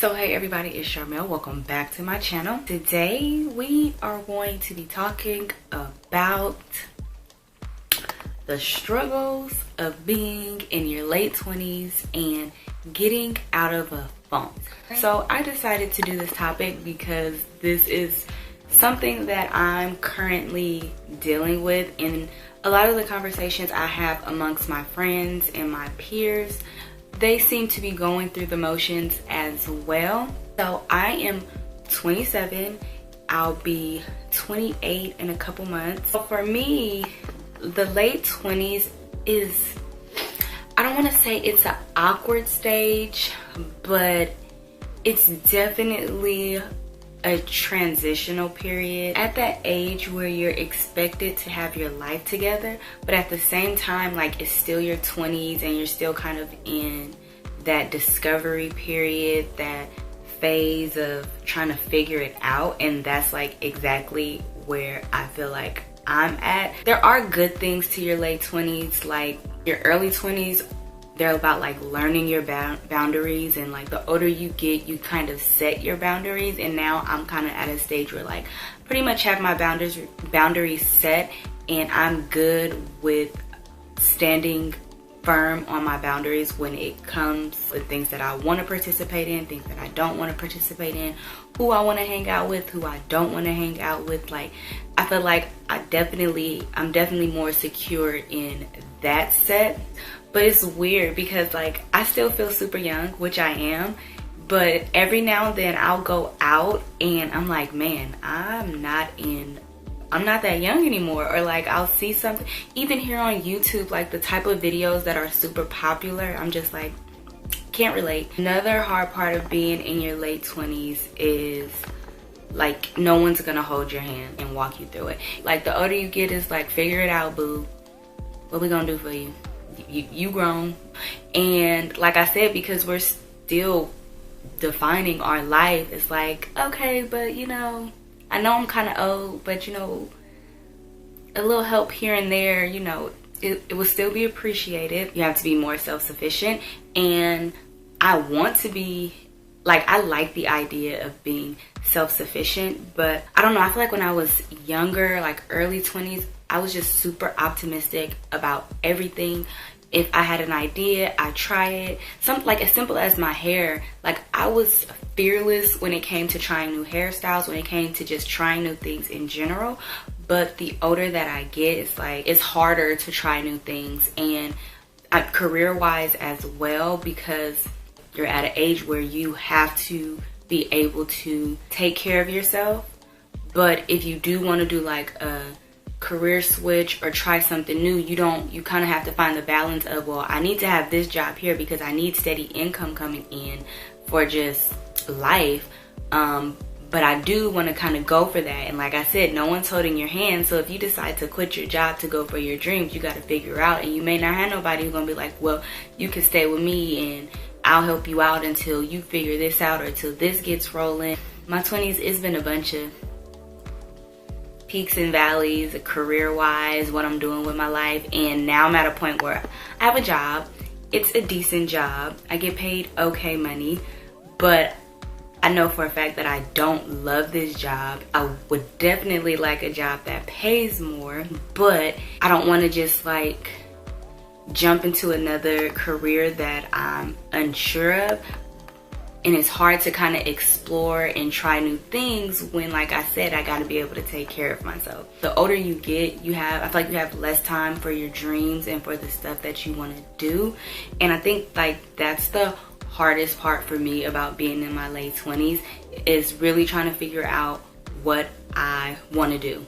So hey everybody, it's Charmel. Welcome back to my channel. Today we are going to be talking about the struggles of being in your late 20s and getting out of a funk. So I decided to do this topic because this is something that I'm currently dealing with, and a lot of the conversations I have amongst my friends and my peers, they seem to be going through the motions as well. So I am 27. I'll be 28 in a couple months. So for me, the late 20s is, I don't want to say it's an awkward stage, but it's definitely a transitional period. At that age where you're expected to have your life together, but at the same time, like, it's still your 20s and you're still kind of in that discovery period, that phase of trying to figure it out. And that's like exactly where I feel like I'm at. There are good things to your late 20s. Like, your early 20s, they're about like learning your boundaries, and like the older you get, you kind of set your boundaries. And now I'm kind of at a stage where like pretty much have my boundaries set, and I'm good with standing firm on my boundaries when it comes with things that I want to participate in, things that I don't want to participate in, who I want to hang out with, who I don't want to hang out with. Like, I feel like I'm definitely more secure in that set. But it's weird because like I still feel super young, which I am, but every now and then I'll go out and I'm like, man, I'm not that young anymore. Or like I'll see something, even here on YouTube, like the type of videos that are super popular, I'm just like, can't relate. Another hard part of being in your late 20s is like no one's gonna hold your hand and walk you through it. Like, the older you get, is like, figure it out, boo. What we gonna do for you? You grown. And like I said, because we're still defining our life, it's like, okay, but you know, I know I'm kind of old, but you know, a little help here and there, you know, it will still be appreciated. You have to be more self-sufficient, and I want to be, like, I like the idea of being self-sufficient, but I don't know, I feel like when I was younger, like early 20s, I was just super optimistic about everything. If I had an idea, I try it. Something like as simple as my hair. Like, I was fearless when it came to trying new hairstyles, when it came to just trying new things in general. But the older that I get, it's like, it's harder to try new things, and career-wise as well, because you're at an age where you have to be able to take care of yourself. But if you do want to do like a career switch or try something new, you kind of have to find the balance of, well, I need to have this job here because I need steady income coming in for just life, but I do want to kind of go for that. And like I said, no one's holding your hand. So if you decide to quit your job to go for your dreams, you got to figure out, and you may not have nobody who's gonna be like, well, you can stay with me and I'll help you out until you figure this out or until this gets rolling. My 20s, it's been a bunch of peaks and valleys, career-wise, what I'm doing with my life. And now I'm at a point where I have a job. It's a decent job. I get paid okay money, but I know for a fact that I don't love this job. I would definitely like a job that pays more, but I don't want to just like jump into another career that I'm unsure of. And it's hard to kind of explore and try new things when, like I said, I got to be able to take care of myself. The older you get, I feel like you have less time for your dreams and for the stuff that you want to do. And I think like that's the hardest part for me about being in my late 20s, is really trying to figure out what I want to do.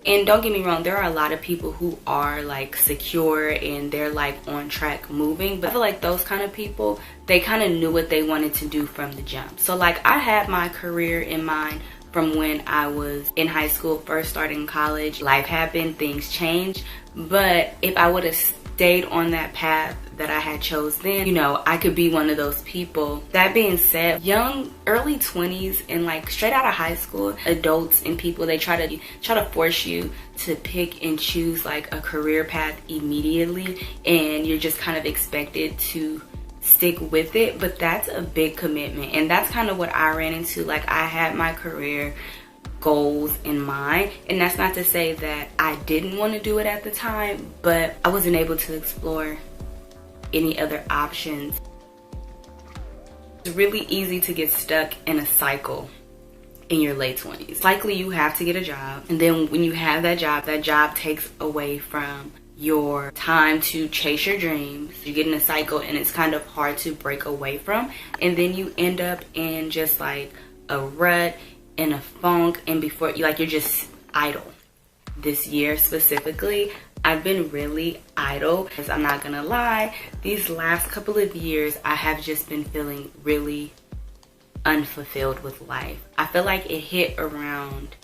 And don't get me wrong, there are a lot of people who are like secure and they're like on track moving, but I feel like those kind of people, they kind of knew what they wanted to do from the jump. So like, I had my career in mind from when I was in high school, first starting college. Life happened, things changed, but if I would have stayed on that path that I had chose then, you know, I could be one of those people. That being said, young, early 20s and like straight out of high school, adults and people, they try to force you to pick and choose like a career path immediately, and you're just kind of expected to stick with it, but that's a big commitment. And that's kind of what I ran into. Like, I had my career goals in mind, and that's not to say that I didn't want to do it at the time, but I wasn't able to explore any other options. It's really easy to get stuck in a cycle in your late 20s. Likely you have to get a job, and then when you have that job takes away from your time to chase your dreams. You get in a cycle and it's kind of hard to break away from, and then you end up in just like a rut, in a funk, and before you, like, you're just idle. This year specifically, I've been really idle, because I'm not gonna lie, these last couple of years I have just been feeling really unfulfilled with life. I feel like it hit around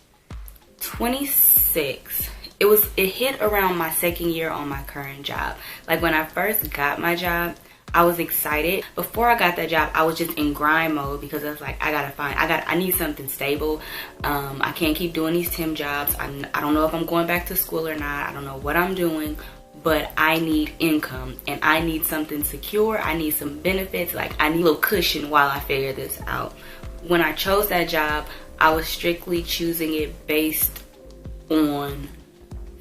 26. It hit around my second year on my current job. Like, when I first got my job, I was excited. Before I got that job, I was just in grind mode, because I was like, I need something stable. I can't keep doing these temp jobs. I don't know if I'm going back to school or not. I don't know what I'm doing, but I need income, and I need something secure. I need some benefits. Like, I need a little cushion while I figure this out. When I chose that job, I was strictly choosing it based on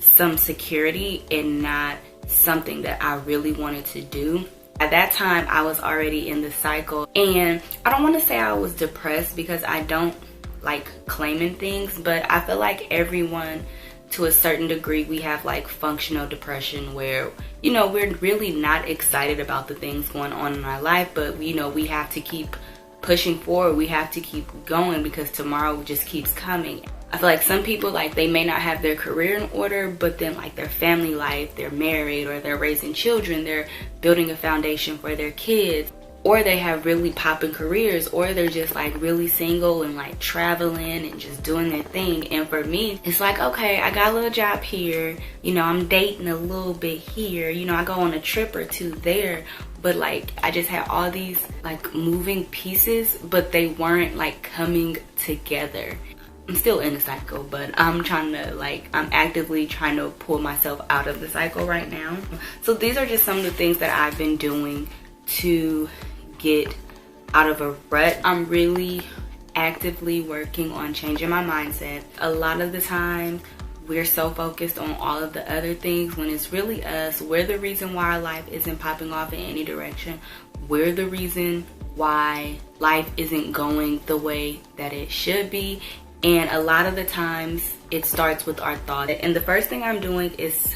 some security and not something that I really wanted to do. At that time, I was already in the cycle, and I don't want to say I was depressed, because I don't like claiming things, but I feel like everyone, to a certain degree, we have like functional depression, where, you know, we're really not excited about the things going on in our life, but, you know, we have to keep pushing forward. We have to keep going, because tomorrow just keeps coming. I feel like some people, like, they may not have their career in order, but then like their family life, they're married, or they're raising children, they're building a foundation for their kids, or they have really popping careers, or they're just like really single and like traveling and just doing their thing. And for me, it's like, okay, I got a little job here, you know, I'm dating a little bit here, you know, I go on a trip or two there, but like, I just had all these like moving pieces, but they weren't like coming together. I'm still in the cycle, but I'm actively trying to pull myself out of the cycle right now. So these are just some of the things that I've been doing to get out of a rut. I'm really actively working on changing my mindset. A lot of the time, we're so focused on all of the other things, when it's really us. We're the reason why our life isn't popping off in any direction. We're the reason why life isn't going the way that it should be. And a lot of the times it starts with our thoughts. And the first thing I'm doing is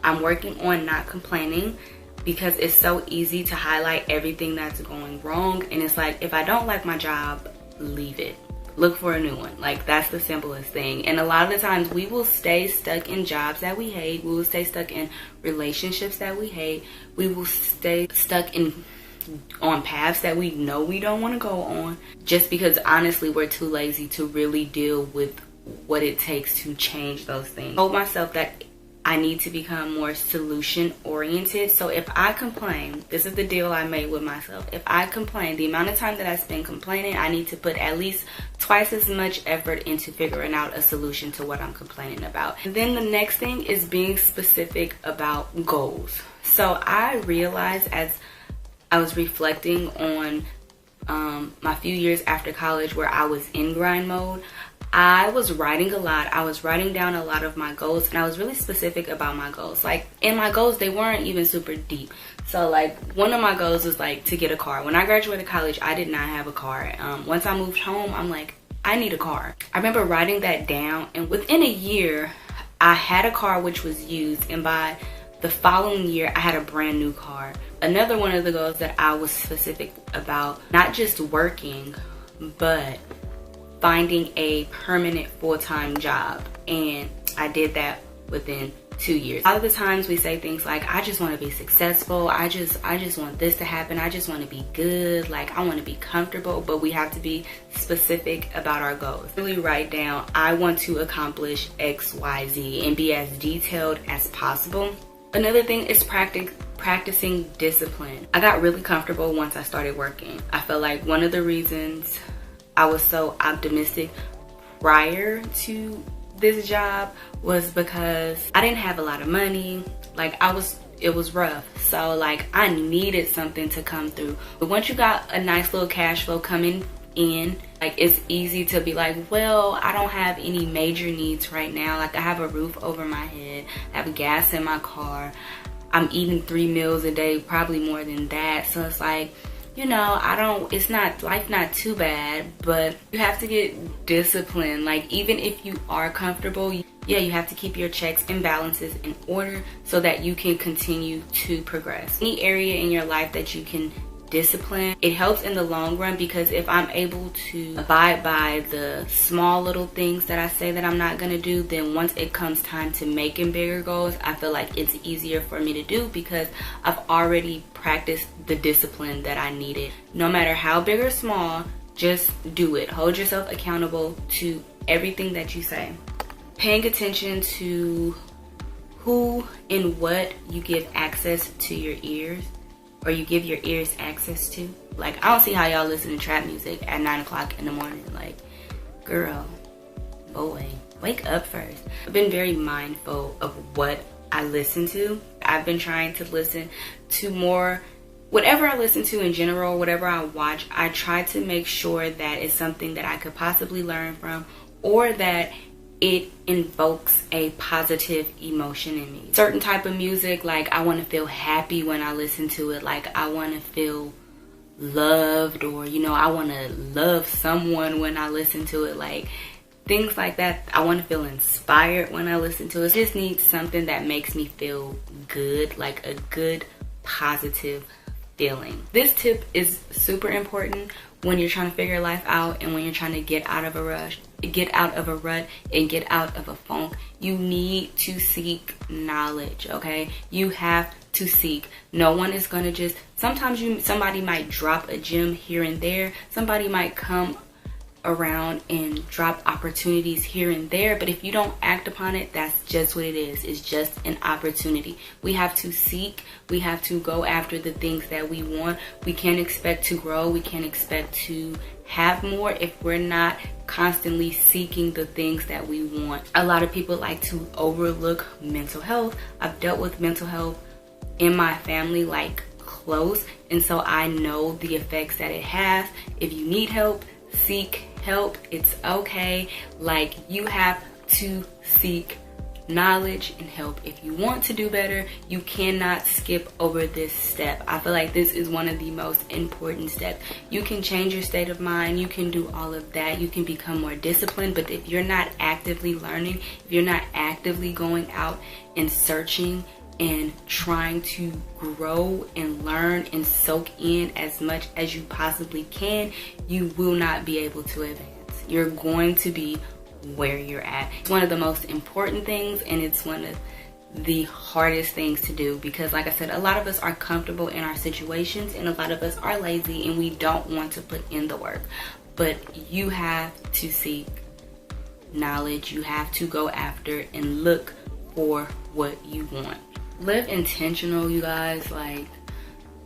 I'm working on not complaining, because it's so easy to highlight everything that's going wrong. And it's like, if I don't like my job, leave it. Look for a new one. Like, that's the simplest thing. And a lot of the times we will stay stuck in jobs that we hate. We will stay stuck in relationships that we hate. We will stay stuck on paths that we know we don't want to go on, just because honestly we're too lazy to really deal with what it takes to change those things. I told myself that I need to become more solution oriented. So if I complain, this is the deal I made with myself. If I complain, the amount of time that I spend complaining, I need to put at least twice as much effort into figuring out a solution to what I'm complaining about. And then the next thing is being specific about goals. So I realized, as I was reflecting on my few years after college where I was in grind mode, I was writing a lot. I was writing down a lot of my goals, and I was really specific about my goals. Like, in my goals, they weren't even super deep. So like, one of my goals was like to get a car. When I graduated college, I did not have a car. Once I moved home, I'm like, I need a car. I remember writing that down, and within a year, I had a car which was used, and by the following year, I had a brand new car. Another one of the goals that I was specific about, not just working, but finding a permanent full-time job. And I did that within 2 years. A lot of the times we say things like, I just want to be successful. I just want this to happen. I just want to be good. Like, I want to be comfortable, but we have to be specific about our goals. Really write down, I want to accomplish X, Y, Z, and be as detailed as possible. Another thing is practicing discipline. I got really comfortable once I started working. I feel like one of the reasons I was so optimistic prior to this job was because I didn't have a lot of money. Like, it was rough. So like I needed something to come through. But once you got a nice little cash flow coming in, like it's easy to be like, well, I don't have any major needs right now. Like I have a roof over my head, I have gas in my car, I'm eating 3 meals a day, probably more than that. So it's like, you know, it's not, life not too bad, but you have to get disciplined. Like even if you are comfortable, yeah, you have to keep your checks and balances in order so that you can continue to progress. Any area in your life that you can discipline, it helps in the long run, because if I'm able to abide by the small little things that I say that I'm not gonna do, then once it comes time to making bigger goals, I feel like it's easier for me to do because I've already practiced the discipline that I needed. No matter how big or small, just do it. Hold yourself accountable to everything that you say. Paying attention to who and what you give access to your ears, or you give your ears access to. Like, I don't see how y'all listen to trap music at 9 o'clock in the morning. Like, girl, boy, wake up first. I've been very mindful of what I listen to. I've been trying to listen to more, whatever I listen to in general, whatever I watch, I try to make sure that it's something that I could possibly learn from, or that it invokes a positive emotion in me. Certain type of music, like I want to feel happy when I listen to it. Like I want to feel loved, or you know, I want to love someone when I listen to it. Like things like that. I want to feel inspired when I listen to it. I just need something that makes me feel good, like a good positive feeling. This tip is super important when you're trying to figure life out and when you're trying to get out of a rush, get out of a rut, and get out of a funk. You need to seek knowledge, okay? You have to seek. No one is gonna just, sometimes somebody might drop a gem here and there. Somebody might come around and drop opportunities here and there, but if you don't act upon it, that's just what it is. It's just an opportunity. We have to seek, we have to go after the things that we want. We can't expect to grow, we can't expect to have more if we're not constantly seeking the things that we want. A lot of people like to overlook mental health. I've dealt with mental health in my family, like close, and so I know the effects that it has. If you need help, seek help. It's okay. Like, you have to seek knowledge and help. If you want to do better, you cannot skip over this step. I feel like this is one of the most important steps. You can change your state of mind, you can do all of that, you can become more disciplined, but if you're not actively learning, if you're not actively going out and searching and trying to grow and learn and soak in as much as you possibly can, you will not be able to advance. You're going to be where you're at. It's one of the most important things, and it's one of the hardest things to do, because like I said, a lot of us are comfortable in our situations and a lot of us are lazy and we don't want to put in the work. But you have to seek knowledge. You have to go after and look for what you want. Live intentional, you guys. Like,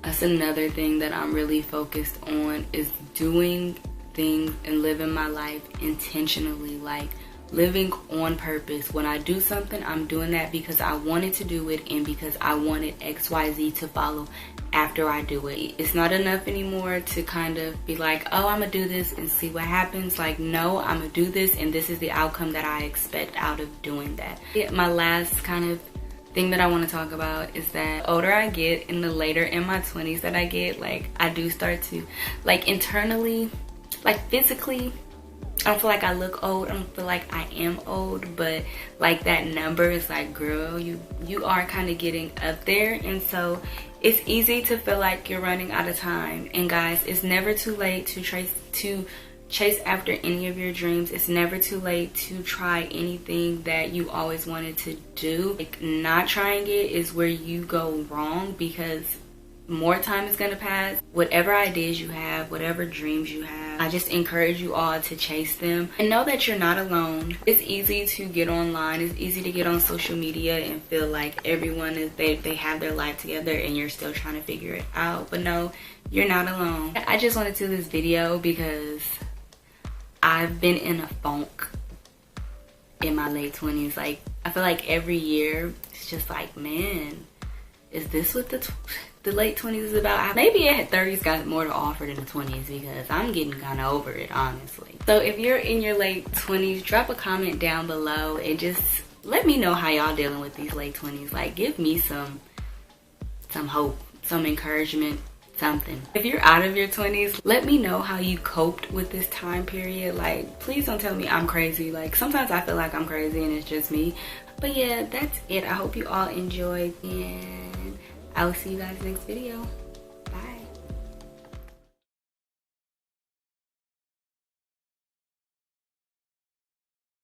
that's another thing that I'm really focused on, is doing things and living my life intentionally, like living on purpose. When I do something, I'm doing that because I wanted to do it and because I wanted XYZ to follow after I do it. It's not enough anymore to kind of be like, oh, I'm gonna do this and see what happens. Like, no, I'm gonna do this and this is the outcome that I expect out of doing that. My last kind of thing that I want to talk about is that the older I get and the later in my 20s that I get, like, I do start to, like, internally, like physically, I don't feel like I look old, I don't feel like I am old, but like that number is like, girl, you are kind of getting up there. And so it's easy to feel like you're running out of time. And guys, it's never too late to chase after any of your dreams. It's never too late to try anything that you always wanted to do. Like, not trying it is where you go wrong, because more time is gonna pass. Whatever ideas you have, whatever dreams you have, I just encourage you all to chase them and know that you're not alone. It's easy to get online, it's easy to get on social media and feel like everyone is, they have their life together and you're still trying to figure it out. But no, you're not alone. I just wanted to do this video because I've been in a funk in my late 20s. Like, I feel like every year it's just like, man, is this what the late 20s is about? Maybe 30s got more to offer than the 20s, because I'm getting kind of over it, honestly. So if you're in your late 20s, drop a comment down below and just let me know how y'all dealing with these late 20s. Like, give me some hope, some encouragement, something. If you're out of your 20s, let me know how you coped with this time period. Like, please don't tell me I'm crazy. Like, sometimes I feel like I'm crazy and it's just me. But yeah, that's it. I hope you all enjoyed, and I will see you guys next video.